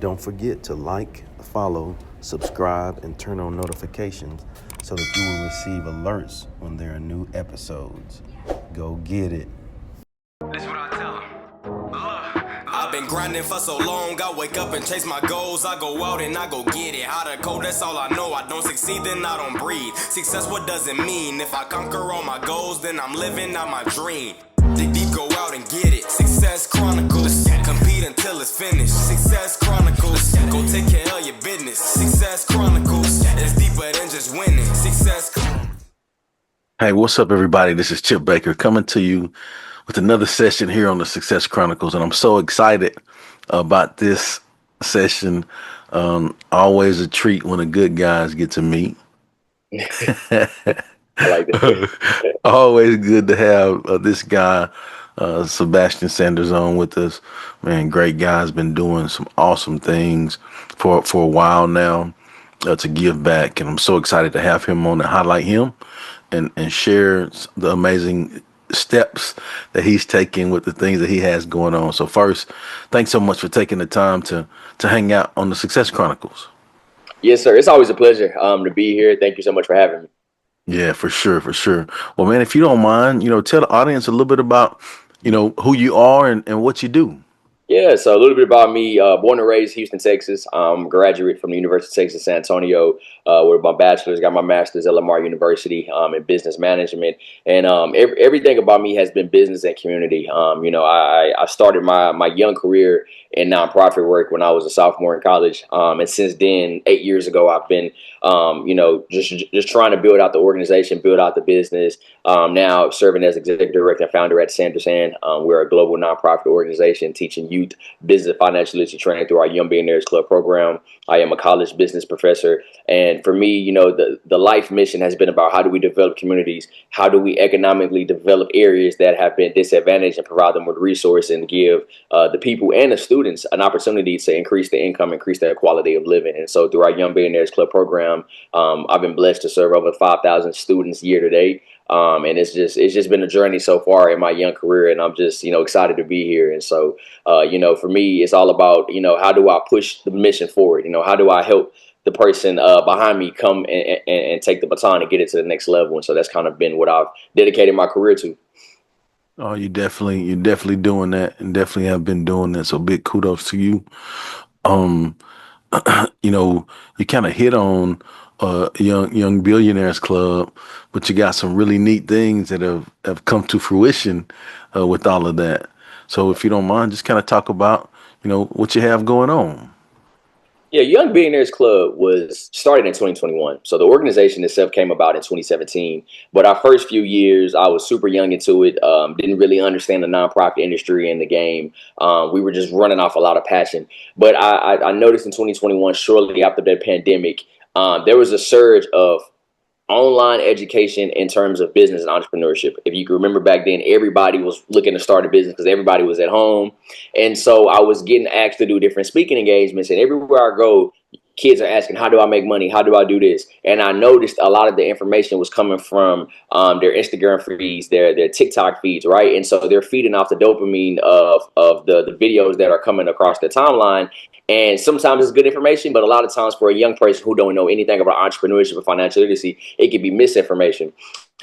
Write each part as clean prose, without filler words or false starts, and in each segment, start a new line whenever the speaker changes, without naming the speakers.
Don't forget to like, follow, subscribe, and turn on notifications so that you will receive alerts when there are new episodes. Go get it.
That's what I tell them. I've been grinding for so long, I wake up and chase my goals. I go out and I go get it. How to code, that's all I know. I don't succeed, then I don't breathe. Success, what does it mean? If I conquer all my goals, then I'm living out my dream. Dig deep, go out and get it. Success Chronicles. Compete until it's finished. Success Chronicles. Go take care of your business. Success Chronicles. It's deeper than just winning. Success Chronicles.
Hey, what's up, everybody? This is Chip Baker coming to you with another session here on the Success Chronicles, and I'm so excited about this session. Always a treat when the good guys get to meet.
I like that.
Always good to have this guy, Sebastian Sanders, on with us. Man, great guy's been doing some awesome things for a while now to give back, and I'm so excited to have him on and highlight him and share the amazing steps that he's taking with the things that he has going on. So first, thanks so much for taking the time to hang out on the Success Chronicles.
Yes, sir. It's always a pleasure to be here. Thank you so much for having me.
Yeah, for sure, for sure. Well, man, if you don't mind, tell the audience a little bit about, who you are and what you do.
Yeah, so a little bit about me. Born and raised Houston, Texas. Graduate from the University of Texas, San Antonio, with my bachelor's, got my master's at Lamar University in business management. And everything about me has been business and community. I started my young career in nonprofit work when I was a sophomore in college. And since then, 8 years ago, I've been, just trying to build out the organization, build out the business. Now serving as executive director and founder at Sanders. We're a global nonprofit organization teaching youth business financial literacy training through our Young Billionaires Club program. I am a college business professor. And for me, the life mission has been about how do we develop communities? How do we economically develop areas that have been disadvantaged and provide them with resources and give the people and the students an opportunity to increase their income, increase their quality of living. And so through our Young Billionaires Club program, I've been blessed to serve over 5,000 students year to date. And it's just been a journey so far in my young career, and I'm just, excited to be here. And so, for me, it's all about, how do I push the mission forward? How do I help the person behind me come and take the baton and get it to the next level? And so that's kind of been what I've dedicated my career to.
Oh, you're definitely doing that, and definitely have been doing that. So big kudos to you. Um, you kind of hit on young billionaires club, but you got some really neat things that have come to fruition with all of that. So if you don't mind, just kind of talk about what you have going on.
Yeah, Young Billionaires Club was started in 2021. So the organization itself came about in 2017. But our first few years, I was super young into it, didn't really understand the nonprofit industry and the game. We were just running off a lot of passion. But I noticed in 2021, shortly after the pandemic, there was a surge of online education in terms of business and entrepreneurship. If you can remember back then, everybody was looking to start a business because everybody was at home. And so I was getting asked to do different speaking engagements, and everywhere I go, kids are asking, how do I make money? How do I do this? And I noticed a lot of the information was coming from their Instagram feeds, their TikTok feeds, right? And so they're feeding off the dopamine of the videos that are coming across their timeline. And sometimes it's good information, but a lot of times for a young person who don't know anything about entrepreneurship or financial literacy, it can be misinformation.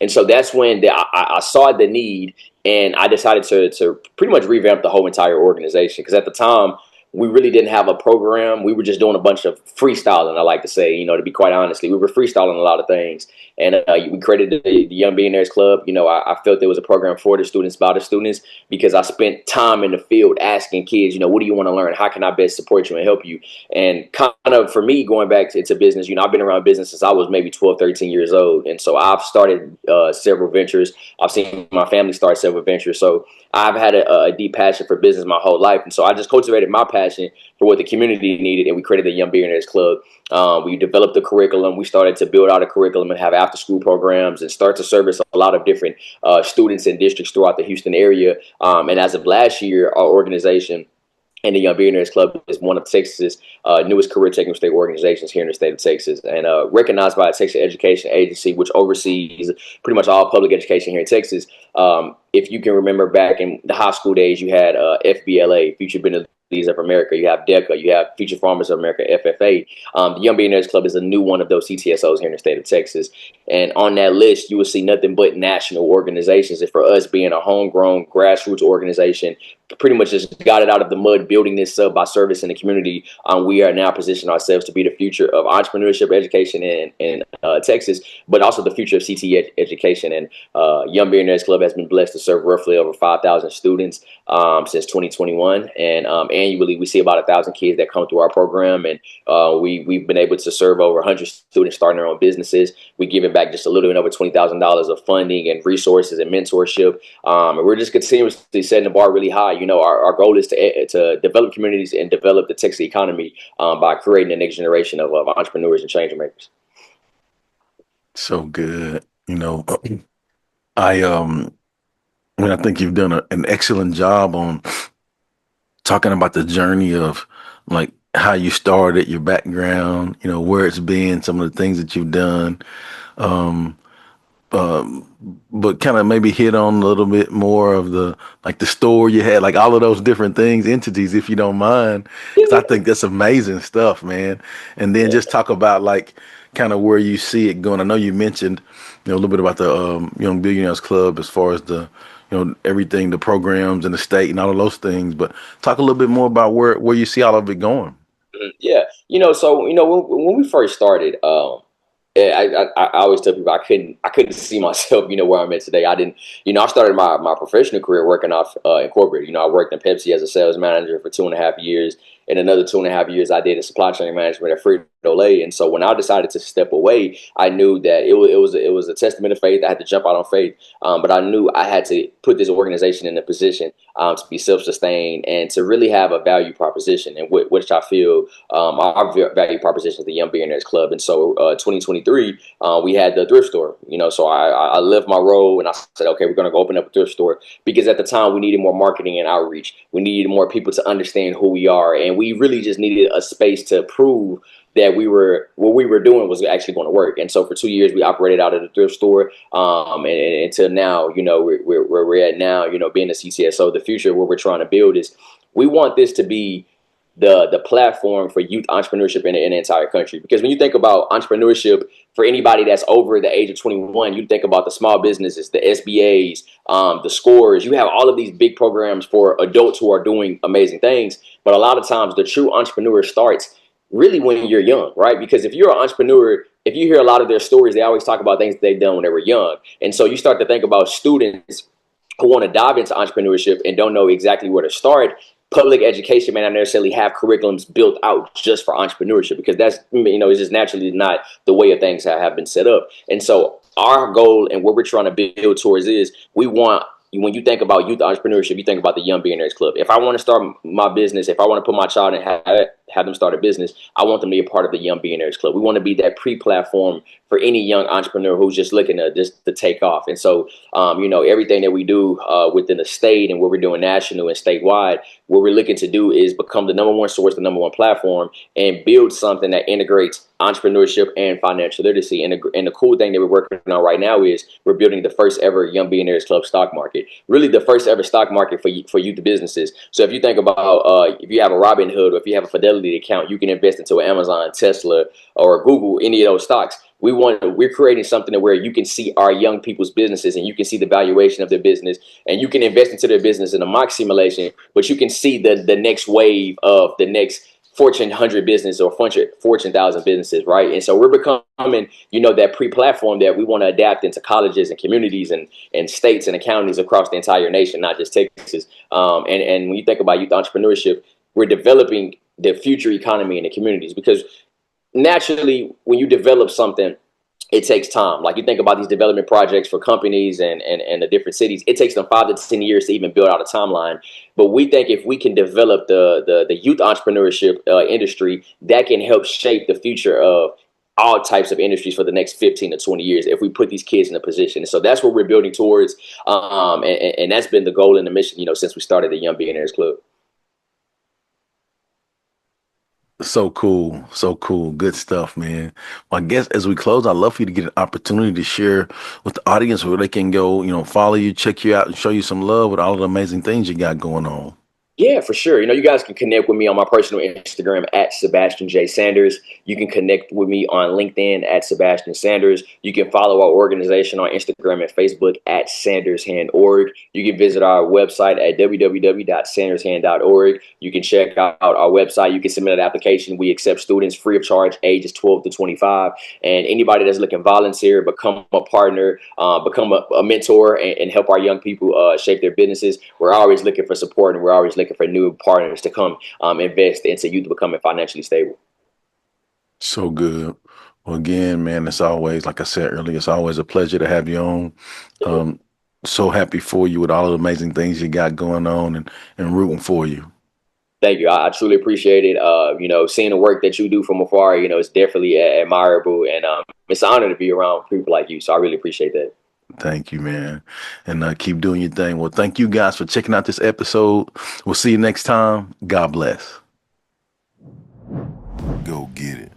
And so that's when I saw the need, and I decided to pretty much revamp the whole entire organization. Because at the time, we really didn't have a program. We were just doing a bunch of freestyling, I like to say, to be quite honestly. We were freestyling a lot of things. And we created the Young Billionaires Club. I felt there was a program for the students, by the students, because I spent time in the field asking kids, what do you want to learn? How can I best support you and help you? And kind of for me, going back to business, I've been around business since I was maybe 12, 13 years old. And so I've started several ventures. I've seen my family start several ventures. So I've had a deep passion for business my whole life. And so I just cultivated my passion for what the community needed, and we created the Young Billionaires Club. We developed the curriculum. We started to build out a curriculum and have after-school programs and start to service a lot of different students and districts throughout the Houston area. And as of last year, our organization and the Young Billionaires Club is one of Texas's newest career-taking state organizations here in the state of Texas, and recognized by the Texas Education Agency, which oversees pretty much all public education here in Texas. If you can remember back in the high school days, you had FBLA, Future of America, you have DECA, you have Future Farmers of America, FFA. The Young Billionaires Club is a new one of those CTSOs here in the state of Texas. And on that list, you will see nothing but national organizations. And for us being a homegrown grassroots organization, pretty much just got it out of the mud, building this up by service in the community. We are now positioning ourselves to be the future of entrepreneurship education in Texas, but also the future of CTE education. And Young Billionaires Club has been blessed to serve roughly over 5,000 students since 2021. And annually, we see about 1,000 kids that come through our program. And we've been able to serve over 100 students starting their own businesses. We give back just a little bit over $20,000 of funding and resources and mentorship. And we're just continuously setting the bar really high. You know, our goal is to develop communities and develop the Texas economy by creating the next generation of entrepreneurs and change makers.
So good. You know, I think you've done an excellent job on talking about the journey of like how you started, your background, you know, where it's been, some of the things that you've done. Um, but kind of maybe hit on a little bit more of the like the store you had, like all of those different things, entities, if you don't mind, because I think that's amazing stuff, man. And then just talk about like kind of where you see it going. I know you mentioned, you know, a little bit about the Young Billionaires Club as far as the, you know, everything, the programs and the state and all of those things. But talk a little bit more about where you see all of it going.
Yeah, so when we first started, I always tell people I couldn't see myself, where I'm at today. I didn't, I started my professional career working off Incorporated. I worked in Pepsi as a sales manager for 2.5 years. In another 2.5 years, I did a supply chain management at Frito-Lay. And so when I decided to step away, I knew that it was a testament of faith. I had to jump out on faith, but I knew I had to put this organization in a position to be self-sustained and to really have a value proposition, and which I feel our value proposition is the Young Billionaires Club. And so 2023, we had the thrift store. So I left my role and I said, okay, we're going to go open up a thrift store, because at the time we needed more marketing and outreach. We needed more people to understand who we are, and we really just needed a space to prove that what we were doing was actually going to work. And so for 2 years, we operated out of the thrift store. And until now, where we're at now, being a CCSO, the future, what we're trying to build is, we want this to be the platform for youth entrepreneurship in the entire country. Because when you think about entrepreneurship, for anybody that's over the age of 21, you think about the small businesses, the SBAs, the scores. You have all of these big programs for adults who are doing amazing things. But a lot of times the true entrepreneur starts really when you're young, right? Because if you're an entrepreneur, if you hear a lot of their stories, they always talk about things that they've done when they were young. And so you start to think about students who want to dive into entrepreneurship and don't know exactly where to start. Public education may not necessarily have curriculums built out just for entrepreneurship, because that's, it's just naturally not the way of things have been set up. And so our goal and what we're trying to build towards is, we want, when you think about youth entrepreneurship, you think about the Young Billionaires Club. If I want to start my business, if I want to put my child and have them start a business, I want them to be a part of the Young Billionaires Club. We want to be that pre-platform for any young entrepreneur who's just looking to take off. And so, everything that we do within the state and what we're doing national and statewide, what we're looking to do is become the number one source, the number one platform, and build something that integrates entrepreneurship and financial literacy. And the cool thing that we're working on right now is we're building the first ever Young Billionaires Club stock market, really the first ever stock market for youth businesses. So if you think about if you have a Robinhood, or if you have a Fidelity account, you can invest into Amazon, Tesla, or Google, any of those stocks. We're creating something where you can see our young people's businesses, and you can see the valuation of their business, and you can invest into their business in a mock simulation, but you can see the next wave of the next Fortune 100 business or Fortune 1,000 businesses, right? And so we're becoming, that pre-platform that we want to adapt into colleges and communities and states and counties across the entire nation, not just Texas. And when you think about youth entrepreneurship, we're developing the future economy in the communities, because naturally, when you develop something, it takes time. Like, you think about these development projects for companies and the different cities, it takes them 5 to 10 years to even build out a timeline. But we think if we can develop the youth entrepreneurship industry, that can help shape the future of all types of industries for the next 15 to 20 years if we put these kids in a position. And so that's what we're building towards. And that's been the goal and the mission, since we started the Young Billionaires Club.
So cool. So cool. Good stuff, man. Well, I guess as we close, I'd love for you to get an opportunity to share with the audience where they can go, follow you, check you out, and show you some love with all of the amazing things you got going on.
Yeah, for sure. You guys can connect with me on my personal Instagram at Sebastian J. Sanders. You can connect with me on LinkedIn at Sebastian Sanders. You can follow our organization on Instagram and Facebook at SandersHand.org. You can visit our website at www.sandershand.org. You can check out our website. You can submit an application. We accept students free of charge, ages 12 to 25. And anybody that's looking to volunteer, become a partner, become a mentor, and help our young people shape their businesses, we're always looking for support, and we're always looking for new partners to come invest into youth becoming financially stable.
So good. Well, again, man, it's always, like I said earlier, it's always a pleasure to have you on. Um, so happy for you with all the amazing things you got going on, and rooting for you.
Thank you. I truly appreciate it. Seeing the work that you do from afar, it's definitely admirable, and it's an honor to be around people like you. So I really appreciate that.
Thank you, man. And keep doing your thing. Well, thank you guys for checking out this episode. We'll see you next time. God bless. Go get it.